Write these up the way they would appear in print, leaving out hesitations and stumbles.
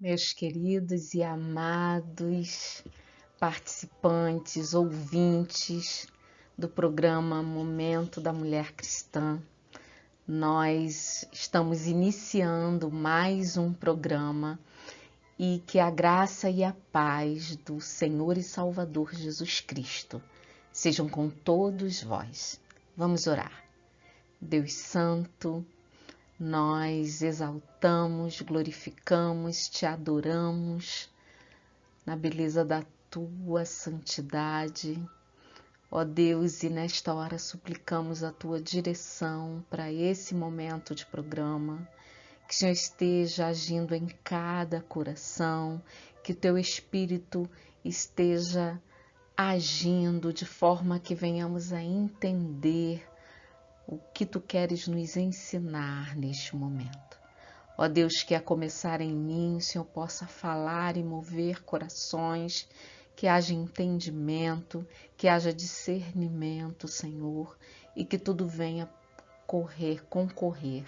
Meus queridos e amados participantes, ouvintes do programa Momento da Mulher Cristã, nós estamos iniciando mais um programa e que a graça e a paz do Senhor e Salvador Jesus Cristo sejam com todos vós. Vamos orar. Deus Santo, nós exaltamos, glorificamos, te adoramos na beleza da tua santidade. Ó Deus, e nesta hora suplicamos a tua direção para esse momento de programa, que o Senhor esteja agindo em cada coração, que o teu Espírito esteja agindo de forma que venhamos a entender o que tu queres nos ensinar neste momento. Ó Deus, que a começar em mim, o Senhor possa falar e mover corações, que haja entendimento, que haja discernimento, Senhor, e que tudo venha concorrer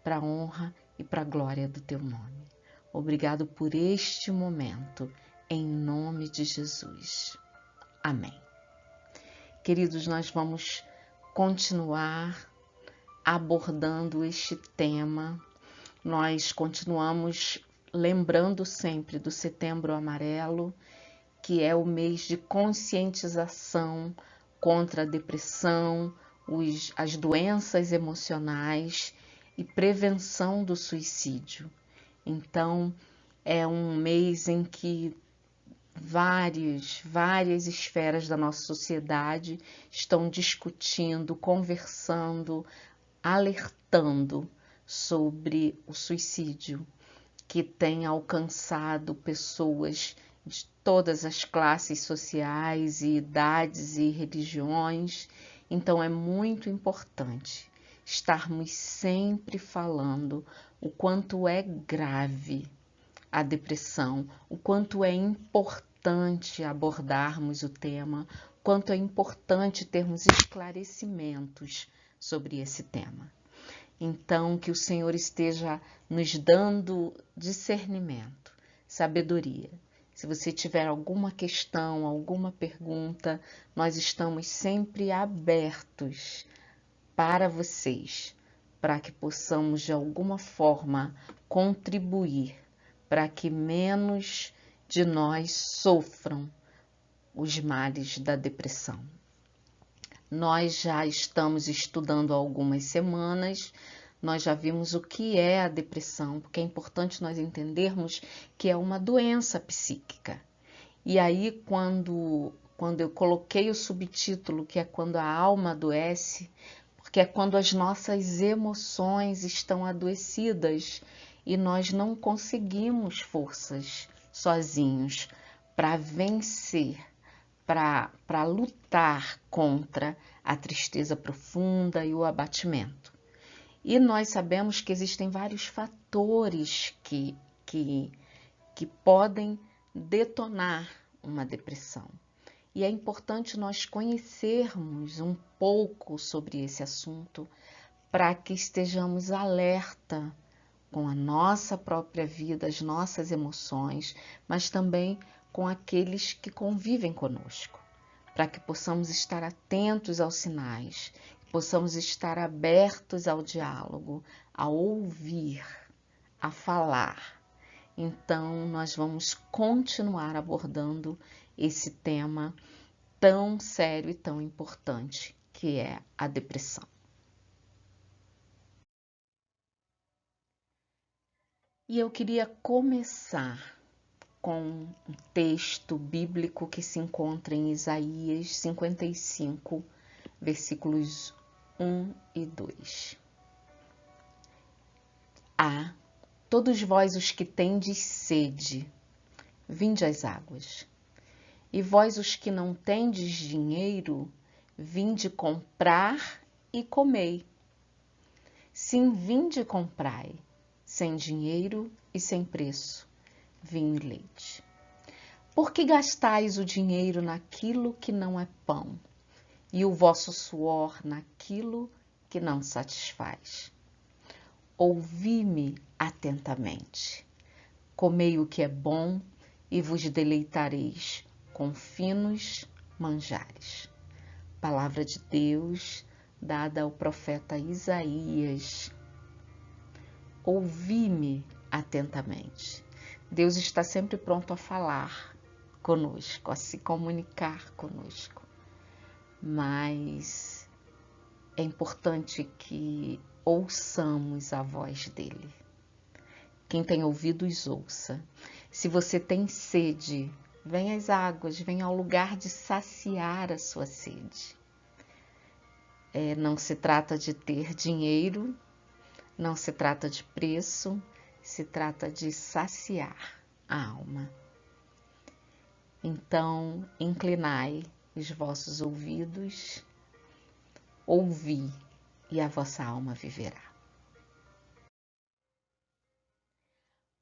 para a honra e para a glória do teu nome. Obrigado por este momento, em nome de Jesus. Amém. Queridos, nós vamos continuar abordando este tema. Nós continuamos lembrando sempre do Setembro Amarelo, que é o mês de conscientização contra a depressão, as doenças emocionais e prevenção do suicídio. Então, é um mês em que várias esferas da nossa sociedade estão discutindo, conversando, alertando sobre o suicídio, que tem alcançado pessoas de todas as classes sociais e idades e religiões. Então é muito importante estarmos sempre falando o quanto é grave a depressão, o quanto é importante abordarmos o tema, o quanto é importante termos esclarecimentos sobre esse tema. Então, que o Senhor esteja nos dando discernimento, sabedoria. Se você tiver alguma questão, alguma pergunta, nós estamos sempre abertos para vocês, para que possamos de alguma forma contribuir para que menos de nós sofram os males da depressão. Nós já estamos estudando há algumas semanas, nós já vimos o que é a depressão, porque é importante nós entendermos que é uma doença psíquica. E aí, quando eu coloquei o subtítulo, que é quando a alma adoece, porque é quando as nossas emoções estão adoecidas e nós não conseguimos forças sozinhos para vencer, para lutar contra a tristeza profunda e o abatimento. E nós sabemos que existem vários fatores que podem detonar uma depressão. E é importante nós conhecermos um pouco sobre esse assunto para que estejamos alerta com a nossa própria vida, as nossas emoções, mas também com aqueles que convivem conosco, para que possamos estar atentos aos sinais, possamos estar abertos ao diálogo, a ouvir, a falar. Então, nós vamos continuar abordando esse tema tão sério e tão importante, que é a depressão. E eu queria começar com um texto bíblico que se encontra em Isaías 55, versículos 1 e 2. Todos vós os que tendes sede, vinde às águas. E vós os que não tendes dinheiro, vinde comprar e comei. Sim, vinde e comprai, sem dinheiro e sem preço, vinho e leite. Por que gastais o dinheiro naquilo que não é pão, e o vosso suor naquilo que não satisfaz? Ouvi-me atentamente. Comei o que é bom e vos deleitareis com finos manjares. Palavra de Deus dada ao profeta Isaías. Ouvi-me atentamente. Deus está sempre pronto a falar conosco, a se comunicar conosco. Mas é importante que ouçamos a voz dele. Quem tem ouvidos, ouça. Se você tem sede, venha às águas, venha ao lugar de saciar a sua sede. Não se trata de ter dinheiro, não se trata de preço, se trata de saciar a alma. Então, inclinai os vossos ouvidos, ouvi, e a vossa alma viverá.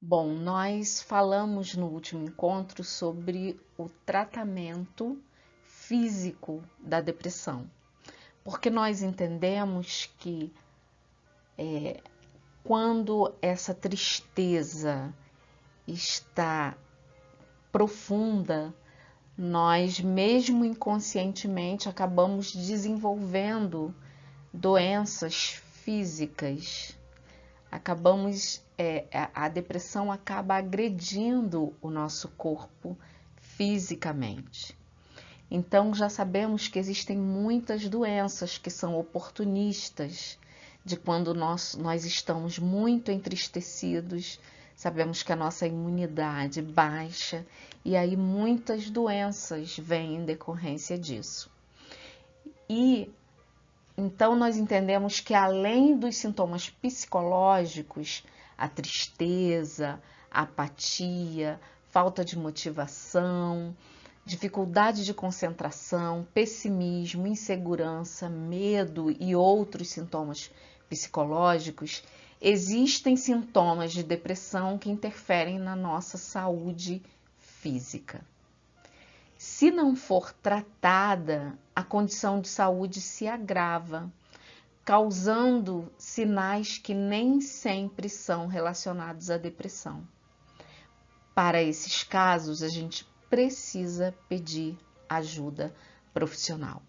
Bom, nós falamos no último encontro sobre o tratamento físico da depressão, porque nós entendemos que quando essa tristeza está profunda, nós mesmo inconscientemente acabamos desenvolvendo doenças físicas. A depressão acaba agredindo o nosso corpo fisicamente. Então já sabemos que existem muitas doenças que são oportunistas, de quando nós estamos muito entristecidos, sabemos que a nossa imunidade baixa e aí muitas doenças vêm em decorrência disso. E então nós entendemos que além dos sintomas psicológicos, a tristeza, a apatia, falta de motivação, dificuldade de concentração, pessimismo, insegurança, medo e outros sintomas psicológicos, existem sintomas de depressão que interferem na nossa saúde física. Se não for tratada, a condição de saúde se agrava, causando sinais que nem sempre são relacionados à depressão. Para esses casos, a gente precisa pedir ajuda profissional.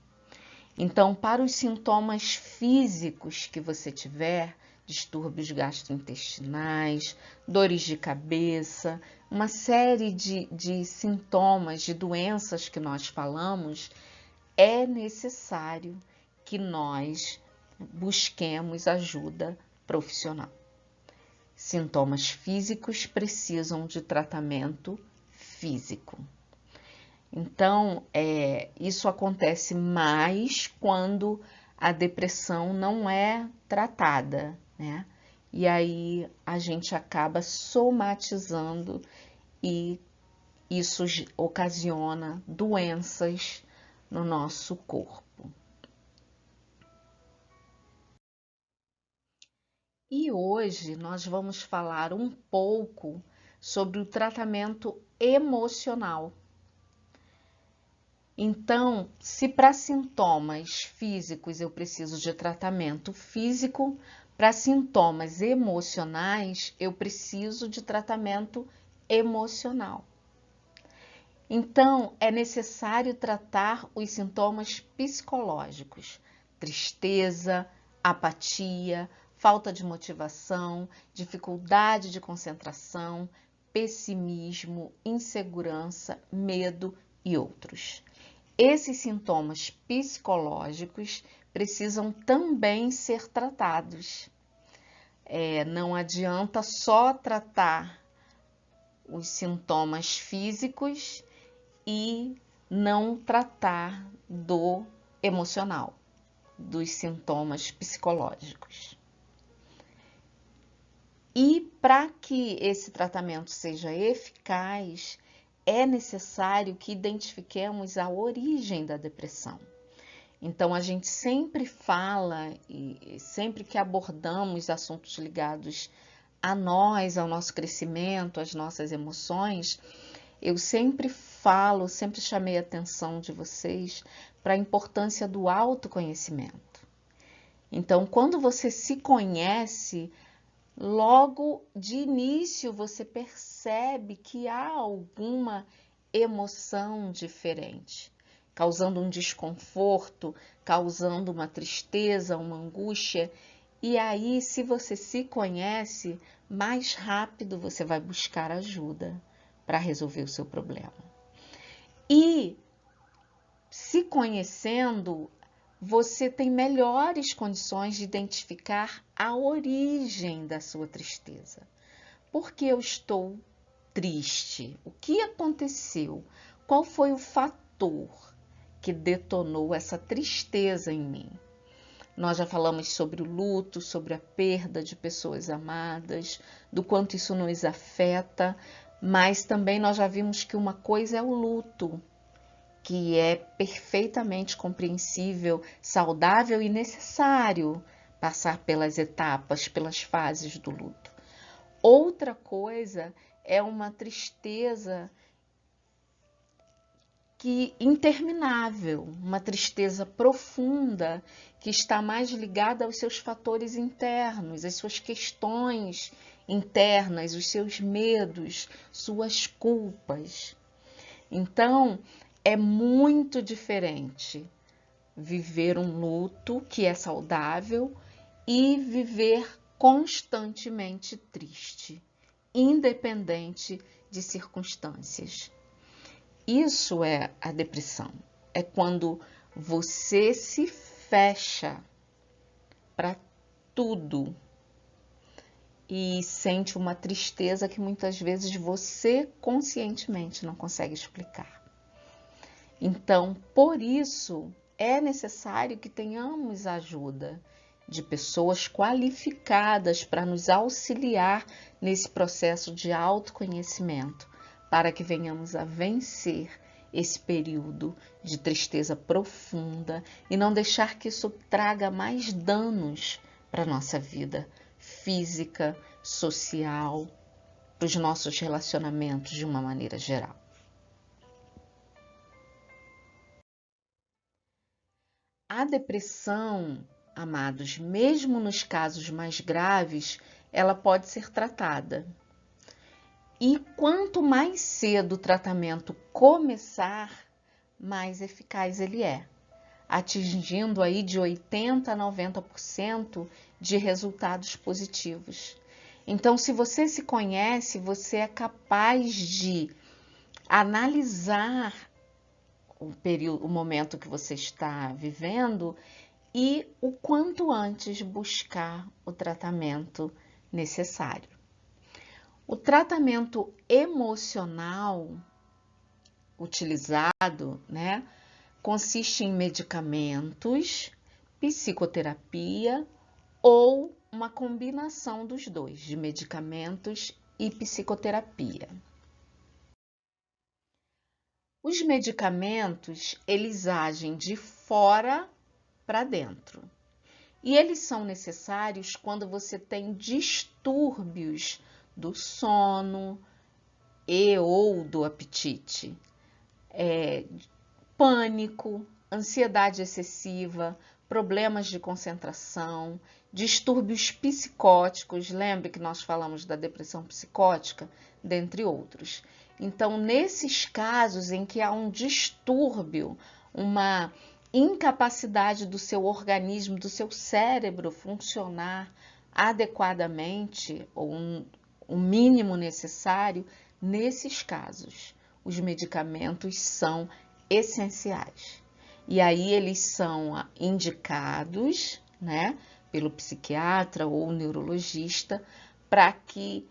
Então, para os sintomas físicos que você tiver, distúrbios gastrointestinais, dores de cabeça, uma série de sintomas, de doenças que nós falamos, é necessário que nós busquemos ajuda profissional. Sintomas físicos precisam de tratamento físico. Então, isso acontece mais quando a depressão não é tratada, né? E aí a gente acaba somatizando e isso ocasiona doenças no nosso corpo. E hoje nós vamos falar um pouco sobre o tratamento emocional. Então, se para sintomas físicos eu preciso de tratamento físico, para sintomas emocionais eu preciso de tratamento emocional. Então, é necessário tratar os sintomas psicológicos: tristeza, apatia, falta de motivação, dificuldade de concentração, pessimismo, insegurança, medo e outros. Esses sintomas psicológicos precisam também ser tratados. Não adianta só tratar os sintomas físicos e não tratar do emocional, dos sintomas psicológicos. E para que esse tratamento seja eficaz, é necessário que identifiquemos a origem da depressão. Então, a gente sempre fala e sempre que abordamos assuntos ligados a nós, ao nosso crescimento, às nossas emoções, eu sempre falo, sempre chamei a atenção de vocês para a importância do autoconhecimento. Então, quando você se conhece, logo de início você percebe que há alguma emoção diferente, causando um desconforto, causando uma tristeza, uma angústia. E aí, se você se conhece, mais rápido você vai buscar ajuda para resolver o seu problema. E se conhecendo, você tem melhores condições de identificar a origem da sua tristeza. Por que eu estou triste? O que aconteceu? Qual foi o fator que detonou essa tristeza em mim? Nós já falamos sobre o luto, sobre a perda de pessoas amadas, do quanto isso nos afeta, mas também nós já vimos que uma coisa é o luto, que é perfeitamente compreensível, saudável e necessário passar pelas etapas, pelas fases do luto. Outra coisa é uma tristeza interminável, uma tristeza profunda que está mais ligada aos seus fatores internos, às suas questões internas, os seus medos, suas culpas. Então, é muito diferente viver um luto que é saudável e viver constantemente triste, independente de circunstâncias. Isso é a depressão. É quando você se fecha para tudo e sente uma tristeza que muitas vezes você conscientemente não consegue explicar. Então, por isso, é necessário que tenhamos ajuda de pessoas qualificadas para nos auxiliar nesse processo de autoconhecimento, para que venhamos a vencer esse período de tristeza profunda e não deixar que isso traga mais danos para a nossa vida física, social, para os nossos relacionamentos de uma maneira geral. A depressão, amados, mesmo nos casos mais graves, ela pode ser tratada. E quanto mais cedo o tratamento começar, mais eficaz ele é, atingindo aí de 80% a 90% de resultados positivos. Então, se você se conhece, você é capaz de analisar o momento que você está vivendo e o quanto antes buscar o tratamento necessário. O tratamento emocional utilizado, consiste em medicamentos, psicoterapia ou uma combinação dos dois, de medicamentos e psicoterapia. Os medicamentos, eles agem de fora para dentro. E eles são necessários quando você tem distúrbios do sono e ou do apetite, pânico, ansiedade excessiva, problemas de concentração, distúrbios psicóticos. Lembre que nós falamos da depressão psicótica, dentre outros. Então, nesses casos em que há um distúrbio, uma incapacidade do seu organismo, do seu cérebro funcionar adequadamente, ou o mínimo necessário, nesses casos, os medicamentos são essenciais. E aí eles são indicados, pelo psiquiatra ou neurologista, para que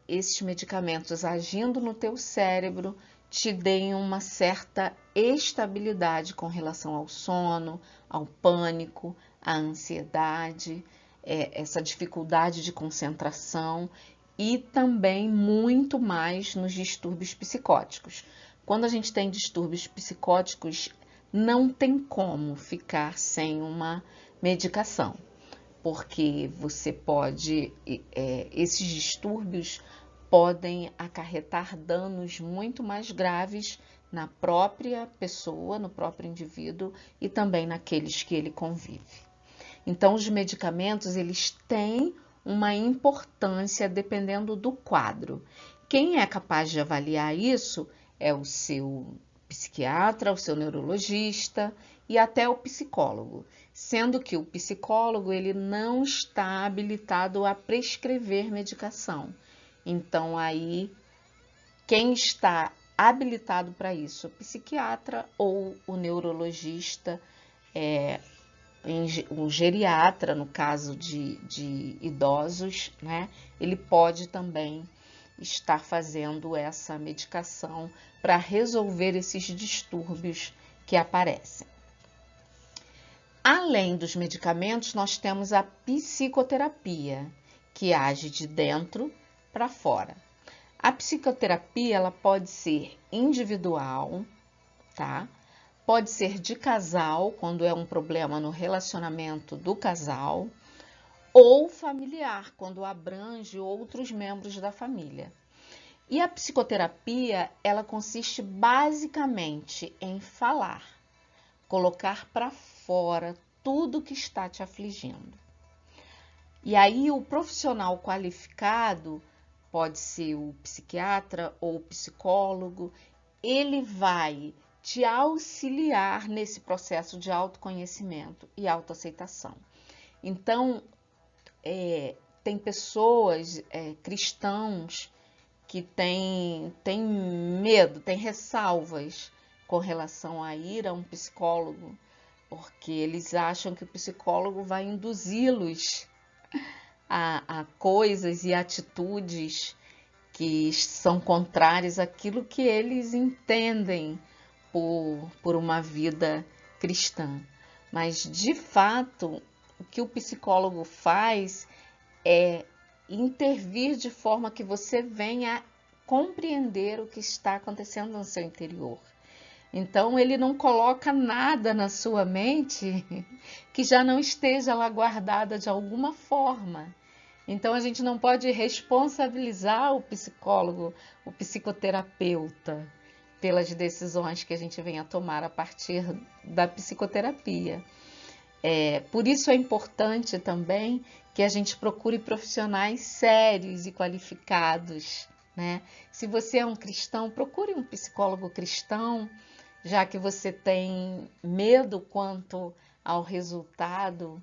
esses medicamentos agindo no teu cérebro te deem uma certa estabilidade com relação ao sono, ao pânico, à ansiedade, essa dificuldade de concentração e também muito mais nos distúrbios psicóticos. Quando a gente tem distúrbios psicóticos, não tem como ficar sem uma medicação, porque você pode, esses distúrbios podem acarretar danos muito mais graves na própria pessoa, no próprio indivíduo e também naqueles que ele convive. Então, os medicamentos, eles têm uma importância dependendo do quadro. Quem é capaz de avaliar isso é o seu psiquiatra, o seu neurologista e até o psicólogo, sendo que o psicólogo ele não está habilitado a prescrever medicação. Então aí quem está habilitado para isso, o psiquiatra ou o neurologista, um geriatra, no caso de idosos, né? Ele pode também estar fazendo essa medicação para resolver esses distúrbios que aparecem. Além dos medicamentos, nós temos a psicoterapia, que age de dentro para fora. A psicoterapia ela pode ser individual, tá? Pode ser de casal, quando é um problema no relacionamento do casal, ou familiar, quando abrange outros membros da família. E a psicoterapia, ela consiste basicamente em falar, colocar para fora tudo que está te afligindo. E aí o profissional qualificado, pode ser o psiquiatra ou o psicólogo, ele vai te auxiliar nesse processo de autoconhecimento e autoaceitação. Então, tem pessoas, cristãos, que têm medo, têm ressalvas com relação a ir a um psicólogo, porque eles acham que o psicólogo vai induzi-los a coisas e atitudes que são contrárias àquilo que eles entendem por uma vida cristã. Mas, de fato, o que o psicólogo faz é intervir de forma que você venha compreender o que está acontecendo no seu interior. Então, ele não coloca nada na sua mente que já não esteja lá guardada de alguma forma. Então, a gente não pode responsabilizar o psicólogo, o psicoterapeuta, pelas decisões que a gente venha tomar a partir da psicoterapia. Por isso é importante também que a gente procure profissionais sérios e qualificados, né? Se você é um cristão, procure um psicólogo cristão, já que você tem medo quanto ao resultado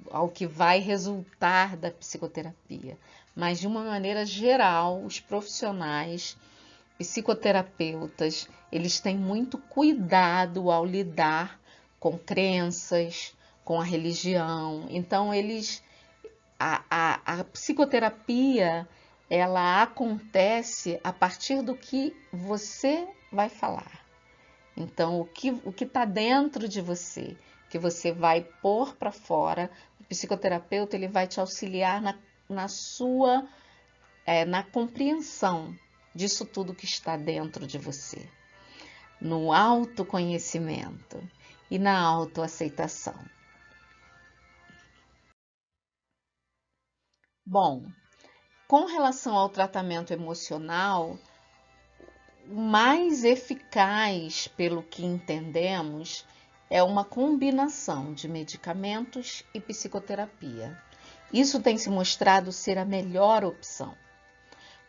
ao que vai resultar da psicoterapia. Mas, de uma maneira geral, os profissionais psicoterapeutas, eles têm muito cuidado ao lidar com crenças, com a religião. Então, a psicoterapia, ela acontece a partir do que você vai falar. Então, o que está dentro de você, que você vai pôr para fora, o psicoterapeuta ele vai te auxiliar na compreensão disso tudo que está dentro de você, no autoconhecimento e na autoaceitação. Bom, com relação ao tratamento emocional, o mais eficaz, pelo que entendemos, é uma combinação de medicamentos e psicoterapia. Isso tem se mostrado ser a melhor opção,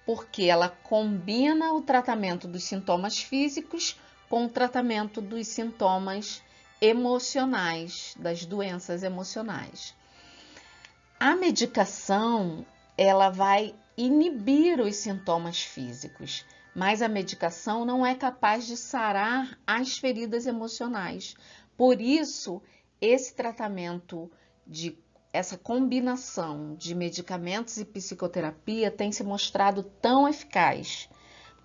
porque ela combina o tratamento dos sintomas físicos com o tratamento dos sintomas emocionais, das doenças emocionais. A medicação, ela vai inibir os sintomas físicos, mas a medicação não é capaz de sarar as feridas emocionais. Por isso, esse tratamento essa combinação de medicamentos e psicoterapia tem se mostrado tão eficaz,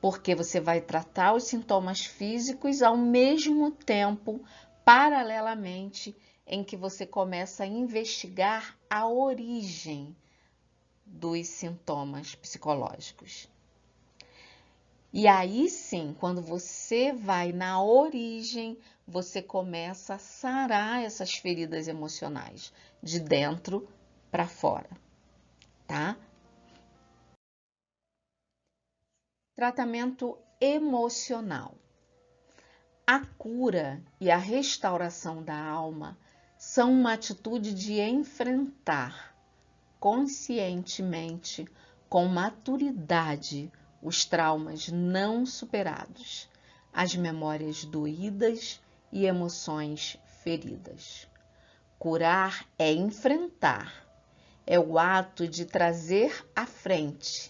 porque você vai tratar os sintomas físicos ao mesmo tempo, paralelamente, em que você começa a investigar a origem dos sintomas psicológicos. E aí sim, quando você vai na origem, você começa a sarar essas feridas emocionais, de dentro para fora, tá? Tratamento emocional. A cura e a restauração da alma são uma atitude de enfrentar conscientemente, com maturidade, os traumas não superados, as memórias doídas e emoções feridas. Curar é enfrentar, é o ato de trazer à frente.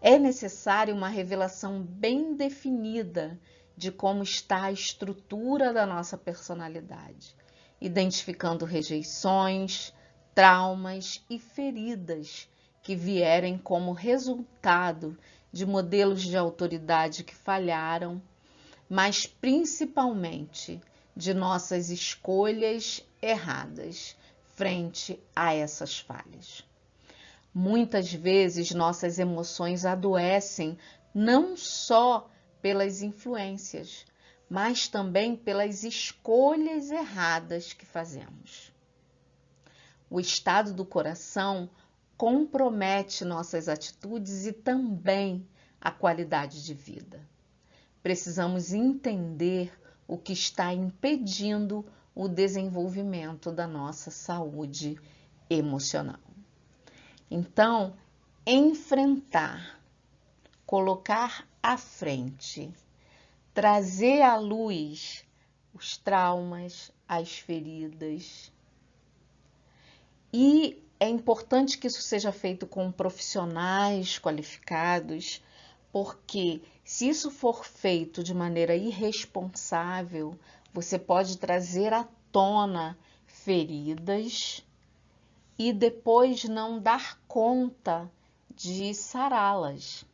É necessária uma revelação bem definida de como está a estrutura da nossa personalidade, identificando rejeições, traumas e feridas que vierem como resultado de modelos de autoridade que falharam, mas principalmente de nossas escolhas erradas frente a essas falhas. Muitas vezes nossas emoções adoecem não só pelas influências, mas também pelas escolhas erradas que fazemos. O estado do coração compromete nossas atitudes e também a qualidade de vida. Precisamos entender o que está impedindo o desenvolvimento da nossa saúde emocional. Então, enfrentar, colocar à frente, trazer à luz os traumas, as feridas. E é importante que isso seja feito com profissionais qualificados, porque se isso for feito de maneira irresponsável, você pode trazer à tona feridas e depois não dar conta de sará-las.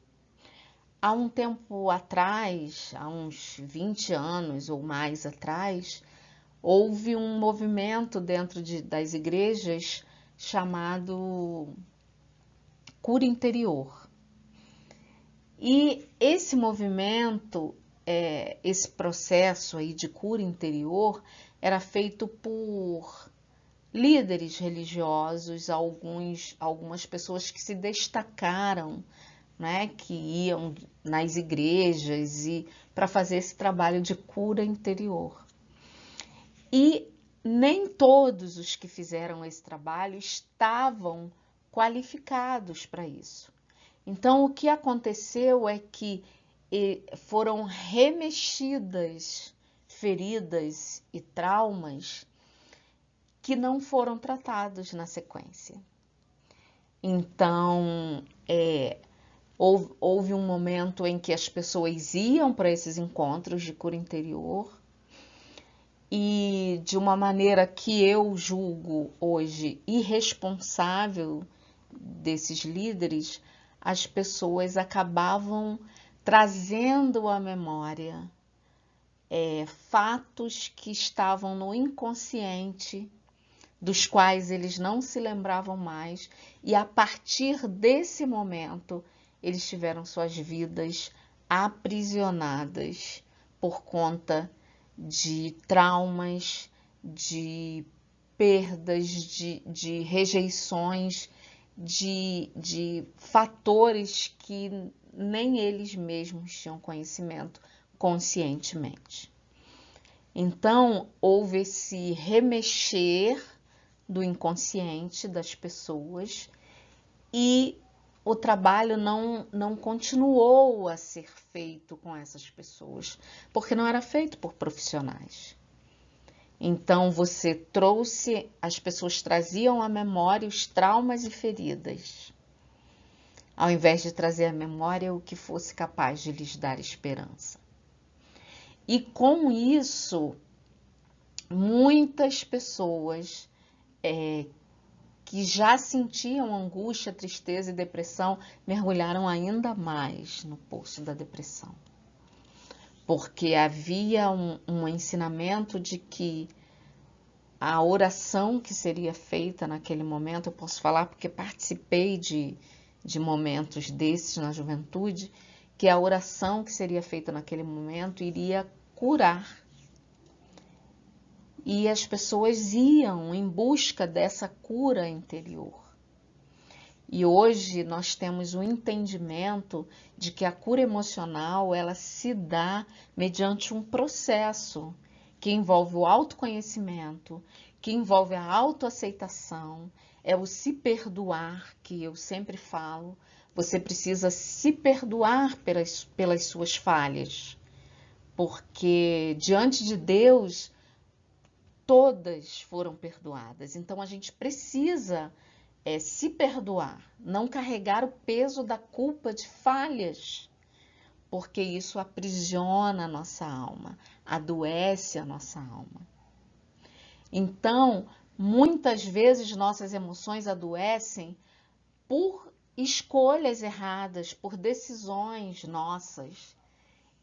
Há um tempo atrás, há uns 20 anos ou mais atrás, houve um movimento dentro das igrejas chamado cura interior. E esse movimento, esse processo aí de cura interior era feito por líderes religiosos, algumas pessoas que se destacaram, né, que iam nas igrejas e para fazer esse trabalho de cura interior. E nem todos os que fizeram esse trabalho estavam qualificados para isso. Então, o que aconteceu é que foram remexidas feridas e traumas que não foram tratados na sequência. Então, houve um momento em que as pessoas iam para esses encontros de cura interior e de uma maneira que eu julgo hoje irresponsável desses líderes, as pessoas acabavam trazendo à memória fatos que estavam no inconsciente, dos quais eles não se lembravam mais, e a partir desse momento eles tiveram suas vidas aprisionadas por conta de traumas, de perdas, de rejeições, de fatores que nem eles mesmos tinham conhecimento conscientemente. Então, houve esse remexer do inconsciente das pessoas e o trabalho não continuou a ser feito com essas pessoas, porque não era feito por profissionais. Então, você trouxe, as pessoas traziam à memória os traumas e feridas, ao invés de trazer à memória o que fosse capaz de lhes dar esperança. E com isso, muitas pessoas que já sentiam angústia, tristeza e depressão mergulharam ainda mais no poço da depressão. Porque havia um ensinamento de que a oração que seria feita naquele momento, eu posso falar porque participei de momentos desses na juventude, que a oração que seria feita naquele momento iria curar. E as pessoas iam em busca dessa cura interior. E hoje nós temos o entendimento de que a cura emocional, ela se dá mediante um processo que envolve o autoconhecimento, que envolve a autoaceitação, é o se perdoar, que eu sempre falo. Você precisa se perdoar pelas suas falhas, porque diante de Deus todas foram perdoadas. Então a gente precisa se perdoar, não carregar o peso da culpa de falhas, porque isso aprisiona a nossa alma, adoece a nossa alma. Então, muitas vezes nossas emoções adoecem por escolhas erradas, por decisões nossas.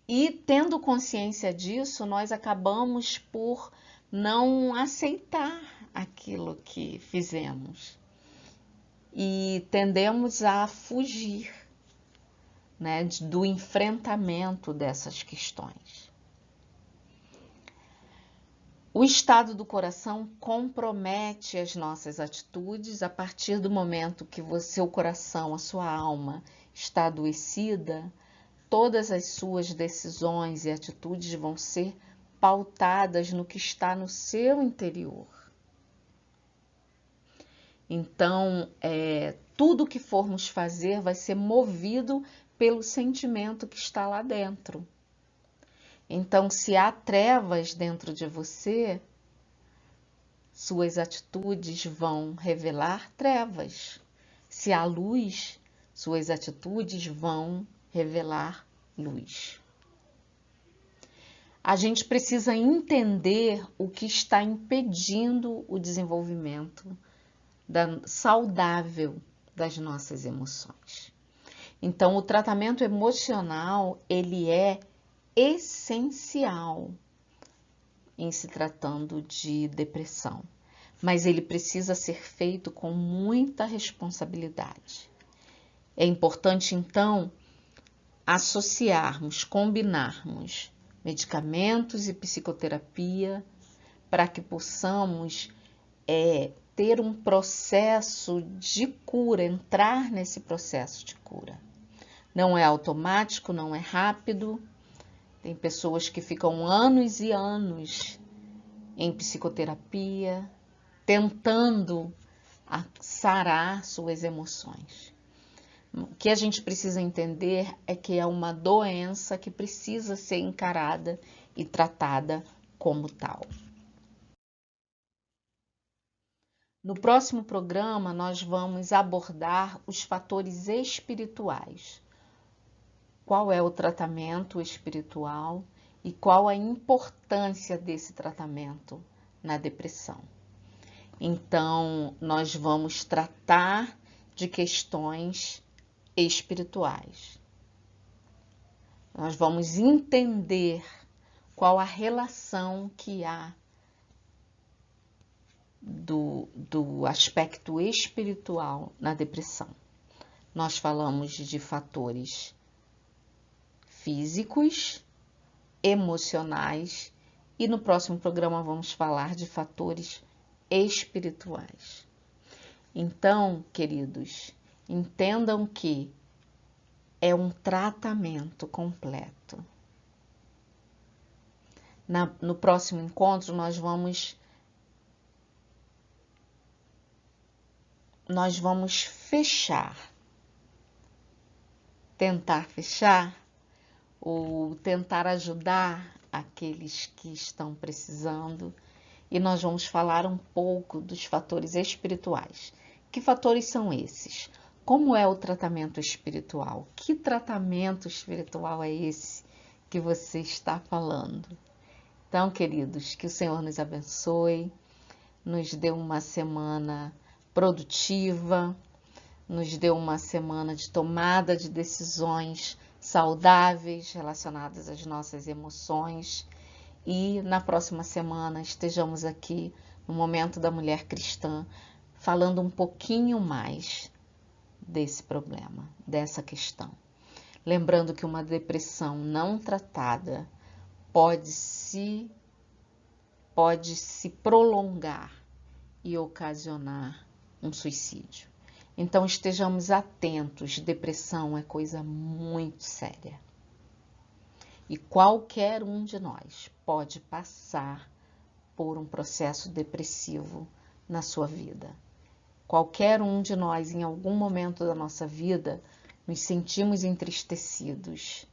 E tendo consciência disso, nós acabamos por não aceitar aquilo que fizemos. E tendemos a fugir, né, do enfrentamento dessas questões. O estado do coração compromete as nossas atitudes a partir do momento que seu coração, a sua alma está adoecida. Todas as suas decisões e atitudes vão ser pautadas no que está no seu interior. Então, tudo que formos fazer vai ser movido pelo sentimento que está lá dentro. Então, se há trevas dentro de você, suas atitudes vão revelar trevas. Se há luz, suas atitudes vão revelar luz. A gente precisa entender o que está impedindo o desenvolvimento saudável das nossas emoções. Então, o tratamento emocional, ele é essencial em se tratando de depressão, mas ele precisa ser feito com muita responsabilidade. É importante, então, associarmos, combinarmos medicamentos e psicoterapia para que possamos ter um processo de cura, entrar nesse processo de cura. Não é automático, não é rápido. Tem pessoas que ficam anos e anos em psicoterapia, tentando sarar suas emoções. O que a gente precisa entender é que é uma doença que precisa ser encarada e tratada como tal. No próximo programa, nós vamos abordar os fatores espirituais. Qual é o tratamento espiritual e qual a importância desse tratamento na depressão. Então, nós vamos tratar de questões espirituais. Nós vamos entender qual a relação que há do aspecto espiritual na depressão. Nós falamos de fatores físicos, emocionais e no próximo programa vamos falar de fatores espirituais. Então, queridos, entendam que é um tratamento completo. No próximo encontro, nós vamos tentar fechar ou tentar ajudar aqueles que estão precisando. E nós vamos falar um pouco dos fatores espirituais. Que fatores são esses? Como é o tratamento espiritual? Que tratamento espiritual é esse que você está falando? Então, queridos, que o Senhor nos abençoe, nos dê uma semana produtiva, nos dê uma semana de tomada de decisões saudáveis relacionadas às nossas emoções. E na próxima semana estejamos aqui no Momento da Mulher Cristã, falando um pouquinho mais desse problema, dessa questão. Lembrando que uma depressão não tratada pode se prolongar e ocasionar um suicídio. Então estejamos atentos, depressão é coisa muito séria. E qualquer um de nós pode passar por um processo depressivo na sua vida. Qualquer um de nós, em algum momento da nossa vida, nos sentimos entristecidos,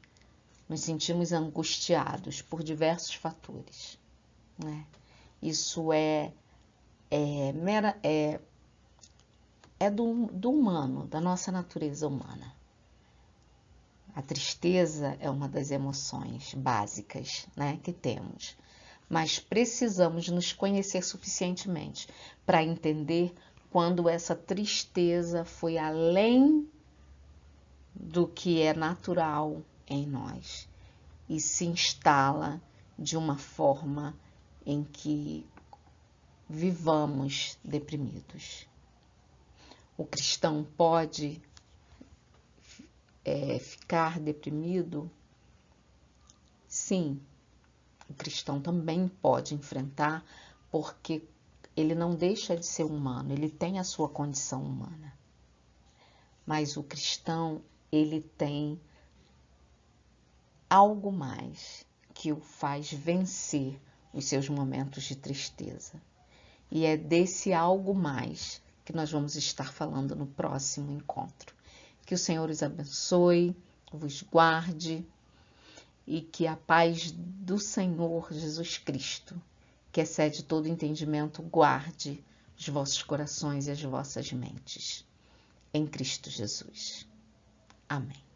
nos sentimos angustiados por diversos fatores, né? Isso é do humano, da nossa natureza humana. A tristeza é uma das emoções básicas, né, que temos. Mas precisamos nos conhecer suficientemente para entender quando essa tristeza foi além do que é natural em nós e se instala de uma forma em que vivamos deprimidos. O cristão pode ficar deprimido? Sim, o cristão também pode enfrentar, porque ele não deixa de ser humano, ele tem a sua condição humana. Mas o cristão, ele tem algo mais que o faz vencer os seus momentos de tristeza. E é desse algo mais que nós vamos estar falando no próximo encontro. Que o Senhor os abençoe, vos guarde e que a paz do Senhor Jesus Cristo, que excede todo entendimento, guarde os vossos corações e as vossas mentes. Em Cristo Jesus. Amém.